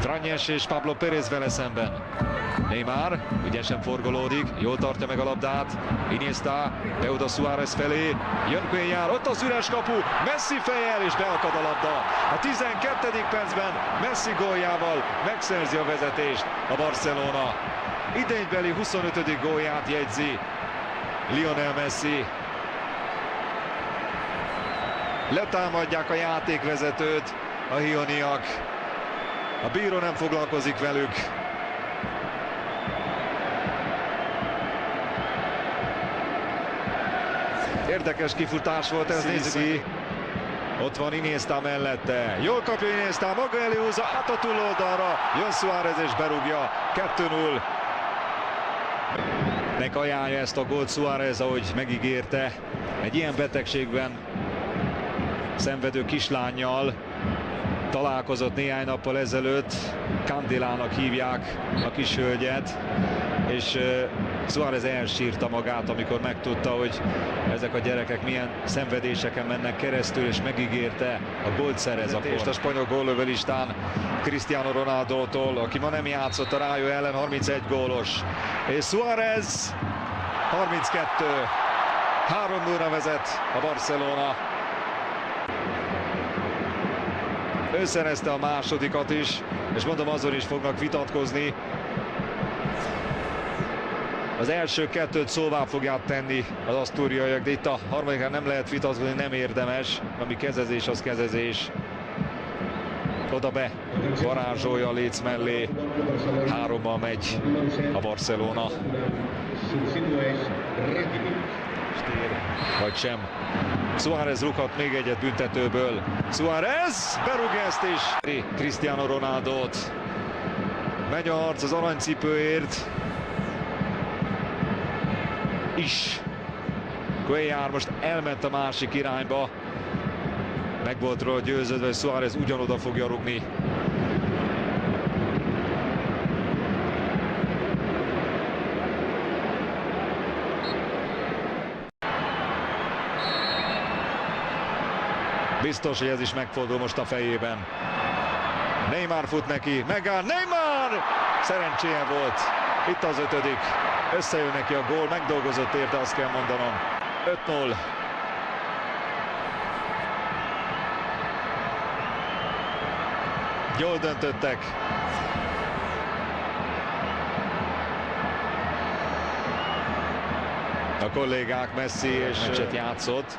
Franyes és Pablo Pérez vele szemben. Neymar ügyesen forgolódik, jól tartja meg a labdát. Iniesta, Peudo Suárez felé, jön Cuéllar, ott az üres kapu, Messi fejjel és beakad a labda. A 12. percben Messi góljával megszerzi a vezetést a Barcelona. Idénybeli 25. gólját jegyzi Lionel Messi. Letámadják a játékvezetőt a hioniak. A bíró nem foglalkozik velük. Érdekes kifutás volt ez, nézzük. Ott van Iniesta mellette. Jól kapja Iniesta, maga elé húzza, át a túloldalra. Jön Suárez és berúgja. 2-0. Nek ajánlja ezt a gólt Suárez, ahogy megígérte. Egy ilyen betegségben szenvedő kislánnyal találkozott néhány nappal ezelőtt. Candelának hívják a kis hölgyet, és Suárez elsírta magát, amikor megtudta, hogy ezek a gyerekek milyen szenvedéseken mennek keresztül, és megígérte, a gólt szerez akkor. A spanyol góllövőlistán Cristiano Ronaldótól, aki ma nem játszott a Rayo ellen, 31 gólos. És Suárez 32. 3-0-ra vezet a Barcelona. Ő szerezte a másodikat is, és mondom, azon is fognak vitatkozni. Az első kettőt szóvá fogják tenni az asztúriaiak, de itt a harmadikán nem lehet vitatkozni, nem érdemes. Ami kezezés, az kezezés. Oda be, varázsolja a léc mellé. 3-mal megy a Barcelona. Vagy sem. Suárez rúghat még egyet büntetőből. Suárez berúgja ezt is. Cristiano Ronaldót. Megy a harc az aranycipőért. Is. Cuéllar most elment a másik irányba. Meg volt róla győződve, hogy Suárez ugyanoda fogja rúgni. Biztos, hogy ez is megfordul most a fejében. Neymar fut neki, megáll, Neymar! Szerencséje volt. Itt az 5. Összejön neki a gól, megdolgozott érte, azt kell mondanom. 5-0. Jól döntöttek. A kollégák, Messi és meccset játszott.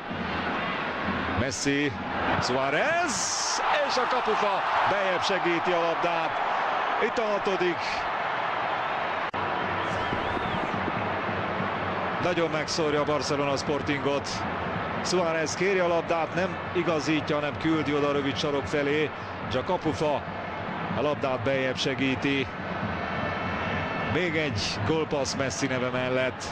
Messi, Suárez, és a kapufa bejebb segíti a labdát. Itt a 6. Nagyon megszórja a Barcelona Sportingot. Suárez kéri a labdát, nem igazítja, hanem küldi oda a rövid sarok felé, és a kapufa a labdát bejebb segíti. Még egy gólpassz Messi neve mellett.